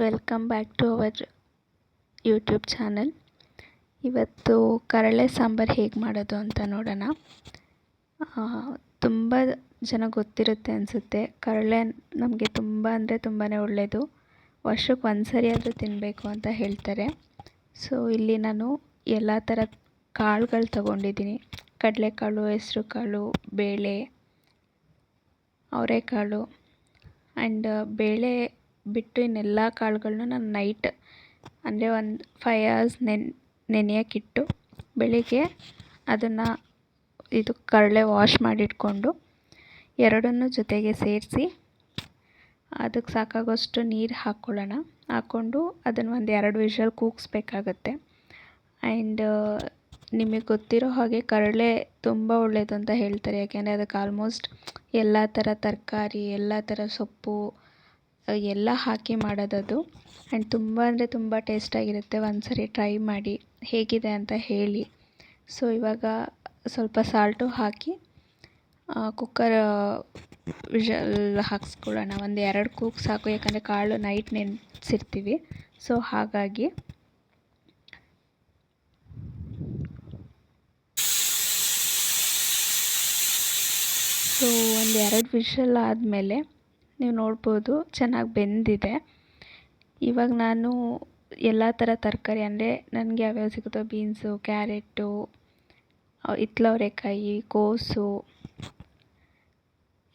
Welcome back to our YouTube channel. ಇವತ್ತು ಕರಳೆ ಸಾಂಬಾರು ಹೇಗೆ ಮಾಡೋದು ಅಂತ ನೋಡೋಣ. ತುಂಬ ಜನ ಗೊತ್ತಿರುತ್ತೆ ಅನಿಸುತ್ತೆ. ಕರಳೆ ನಮಗೆ ತುಂಬ ಅಂದರೆ ತುಂಬಾ ಒಳ್ಳೆಯದು. ವರ್ಷಕ್ಕೆ ಒಂದು ಸರಿ ಆದರೂ ತಿನ್ನಬೇಕು ಅಂತ ಹೇಳ್ತಾರೆ. ಸೊ ಇಲ್ಲಿ ನಾನು ಎಲ್ಲ ಥರ ಕಾಳುಗಳು ತೊಗೊಂಡಿದ್ದೀನಿ. ಕಡಲೆಕಾಳು, ಹೆಸರುಕಾಳು, ಬೇಳೆ, ಅವರೆಕಾಳು ಆ್ಯಂಡ್ ಬೇಳೆ ಬಿಟ್ಟು ಇನ್ನೆಲ್ಲ ಕಾಳುಗಳನ್ನೂ ನಾನು ನೈಟ್ ಅಂದರೆ ಒಂದು 5 hours ನೆನೆಯೋಕ್ಕಿಟ್ಟು ಬೆಳಿಗ್ಗೆ ಅದನ್ನು ಕಡಲೆ ವಾಶ್ ಮಾಡಿಟ್ಕೊಂಡು ಎರಡನ್ನೂ ಜೊತೆಗೆ ಸೇರಿಸಿ ಅದಕ್ಕೆ ಸಾಕಾಗೋಷ್ಟು ನೀರು ಹಾಕ್ಕೊಂಡು ಅದನ್ನು ಒಂದು 2 ವಿಷಲ್ ಕೂಗಿಸ್ಬೇಕಾಗತ್ತೆ. ಆ್ಯಂಡ್ ನಿಮಗೆ ಗೊತ್ತಿರೋ ಹಾಗೆ ಕಡಲೆ ತುಂಬ ಒಳ್ಳೆಯದು ಅಂತ ಹೇಳ್ತಾರೆ. ಯಾಕೆಂದರೆ ಅದಕ್ಕೆ ಆಲ್ಮೋಸ್ಟ್ ಎಲ್ಲ ಥರ ತರಕಾರಿ, ಎಲ್ಲ ಥರ ಸೊಪ್ಪು ಎಲ್ಲ ಹಾಕಿ ಮಾಡೋದದು. ಆ್ಯಂಡ್ ತುಂಬ ಅಂದರೆ ತುಂಬ ಟೇಸ್ಟಾಗಿರುತ್ತೆ. ಒಂದು ಸರಿ ಟ್ರೈ ಮಾಡಿ ಹೇಗಿದೆ ಅಂತ ಹೇಳಿ. ಸೊ ಇವಾಗ ಸ್ವಲ್ಪ ಸಾಲ್ಟು ಹಾಕಿ ಕುಕ್ಕರ್ ವಿಷಲ್ ಹಾಕ್ಸ್ಕೊಳ್ಳೋಣ. ಒಂದು 2 ಕೂಗು ಸಾಕು, ಯಾಕಂದರೆ ಕಾಳು ನೈಟ್ ನೆನೆಸಿರ್ತೀವಿ. ಸೊ ಹಾಗಾಗಿ ಒಂದು 2 ವಿಷಲ್ ಆದಮೇಲೆ ನೀವು ನೋಡ್ಬೋದು ಚೆನ್ನಾಗಿ ಬೆಂದಿದೆ. ಇವಾಗ ನಾನು ಎಲ್ಲ ಥರ ತರಕಾರಿ ಅಂದರೆ ನನಗೆ ಯಾವ್ಯಾವ ಸಿಗುತ್ತೋ ಬೀನ್ಸು, ಕ್ಯಾರೆಟು, ಹಿತ್ತಲವರೆಕಾಯಿ, ಕೋಸು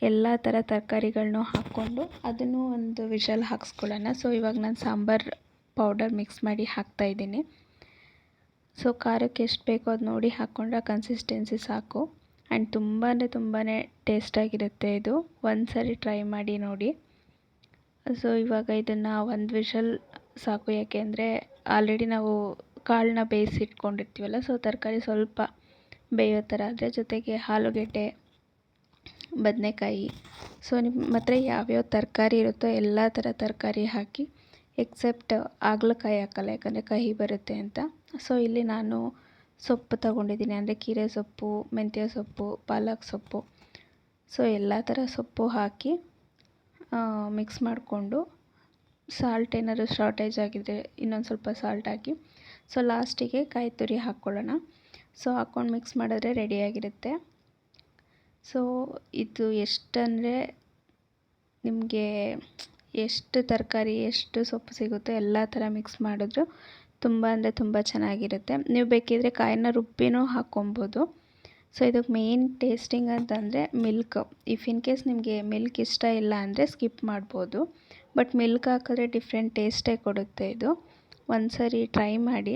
ಎಲ್ಲ ಥರ ತರಕಾರಿಗಳನ್ನೂ ಹಾಕ್ಕೊಂಡು ಅದನ್ನು ಒಂದು ವಿಷಲ್ ಹಾಕ್ಸ್ಕೊಳ್ಳೋಣ. ಸೊ ಇವಾಗ ನಾನು ಸಾಂಬಾರು ಪೌಡರ್ ಮಿಕ್ಸ್ ಮಾಡಿ ಹಾಕ್ತಾಯಿದ್ದೀನಿ. ಸೊ ಖಾರಕ್ಕೆ ಎಷ್ಟು ಬೇಕೋ ಅದು ನೋಡಿ ಹಾಕ್ಕೊಂಡ್ರೆ ಕನ್ಸಿಸ್ಟೆನ್ಸಿ ಸಾಕು. ಆ್ಯಂಡ್ ತುಂಬ ಅಂದರೆ ತುಂಬಾ ಟೇಸ್ಟಾಗಿರುತ್ತೆ ಇದು. ಒಂದು ಸರಿ ಟ್ರೈ ಮಾಡಿ ನೋಡಿ. ಸೊ ಇವಾಗ ಇದನ್ನು ಒಂದು ವಿಷಲ್ ಸಾಕು, ಯಾಕೆಂದರೆ ಆಲ್ರೆಡಿ ನಾವು ಕಾಳನ್ನ ಬೇಯಿಸಿಟ್ಕೊಂಡಿರ್ತೀವಲ್ಲ. ಸೊ ತರಕಾರಿ ಸ್ವಲ್ಪ ಬೇಯೋ ಥರ ಆದರೆ ಜೊತೆಗೆ ಆಲೂಗೆಡ್ಡೆ, ಬದನೆಕಾಯಿ, ಸೊ ನಿಮ್ಮ ಹತ್ರ ಯಾವ್ಯಾವ ತರಕಾರಿ ಇರುತ್ತೋ ಎಲ್ಲ ಥರ ತರಕಾರಿ ಹಾಕಿ, ಎಕ್ಸೆಪ್ಟ್ ಹಾಗಲಕಾಯಿ ಹಾಕಲ್ಲ, ಯಾಕಂದರೆ ಕಹಿ ಬರುತ್ತೆ ಅಂತ. ಸೊ ಇಲ್ಲಿ ನಾನು ಸೊಪ್ಪು ತೊಗೊಂಡಿದ್ದೀನಿ, ಅಂದರೆ ಕೀರೆ ಸೊಪ್ಪು, ಮೆಂತ್ಯ ಸೊಪ್ಪು, ಪಾಲಕ್ ಸೊಪ್ಪು. ಸೊ ಎಲ್ಲ ಥರ ಸೊಪ್ಪು ಹಾಕಿ ಮಿಕ್ಸ್ ಮಾಡಿಕೊಂಡು ಸಾಲ್ಟ್ ಏನಾದರೂ ಶಾರ್ಟೇಜ್ ಆಗಿದ್ದರೆ ಇನ್ನೊಂದು ಸ್ವಲ್ಪ ಸಾಲ್ಟ್ ಹಾಕಿ, ಸೊ ಲಾಸ್ಟಿಗೆ ಕಾಯಿ ತುರಿ ಹಾಕ್ಕೊಳ್ಳೋಣ. ಸೊ ಹಾಕ್ಕೊಂಡು ಮಿಕ್ಸ್ ಮಾಡಿದ್ರೆ ರೆಡಿಯಾಗಿರುತ್ತೆ. ಸೊ ಇದು ಎಷ್ಟಂದರೆ ನಿಮಗೆ ಎಷ್ಟು ತರಕಾರಿ, ಎಷ್ಟು ಸೊಪ್ಪು ಸಿಗುತ್ತೋ ಎಲ್ಲ ಥರ ಮಿಕ್ಸ್ ಮಾಡಿದ್ರು ತುಂಬ ಅಂದರೆ ತುಂಬ ಚೆನ್ನಾಗಿರುತ್ತೆ. ನೀವು ಬೇಕಿದ್ದರೆ ಕಾಯಿನ ರುಬ್ಬಿನೂ ಹಾಕ್ಕೊಬೋದು. ಸೊ ಇದಕ್ಕೆ ಮೇನ್ ಟೇಸ್ಟಿಂಗ್ ಅಂತಂದರೆ ಮಿಲ್ಕ್. ಇಫ್ ಇನ್ ಕೇಸ್ ನಿಮಗೆ ಮಿಲ್ಕ್ ಇಷ್ಟ ಇಲ್ಲ ಅಂದರೆ ಸ್ಕಿಪ್ ಮಾಡ್ಬೋದು. ಬಟ್ ಮಿಲ್ಕ್ ಹಾಕಿದ್ರೆ ಡಿಫ್ರೆಂಟ್ ಟೇಸ್ಟೇ ಕೊಡುತ್ತೆ ಇದು. ಒಂದು ಸರಿ ಟ್ರೈ ಮಾಡಿ.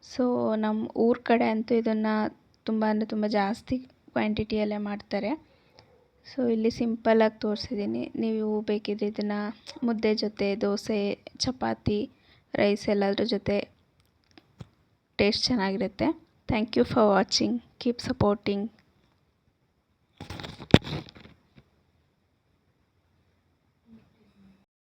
ಸೊ ನಮ್ಮ ಊರ ಕಡೆ ಅಂತೂ ಇದನ್ನು ತುಂಬ ಅಂದರೆ ತುಂಬ ಜಾಸ್ತಿ ಕ್ವಾಂಟಿಟಿಯಲ್ಲೇ ಮಾಡ್ತಾರೆ. ಸೊ ಇಲ್ಲಿ ಸಿಂಪಲ್ಲಾಗಿ ತೋರಿಸಿದ್ದೀನಿ. ನೀವು ಬೇಕಿದ್ರೆ ಇದನ್ನು ಮುದ್ದೆ ಜೊತೆ, ದೋಸೆ, ಚಪಾತಿ, ರೈಸ್ ಎಲ್ಲದ್ರ ಜೊತೆ ಟೇಸ್ಟ್ ಚೆನ್ನಾಗಿರುತ್ತೆ. Thank you for watching. Keep supporting.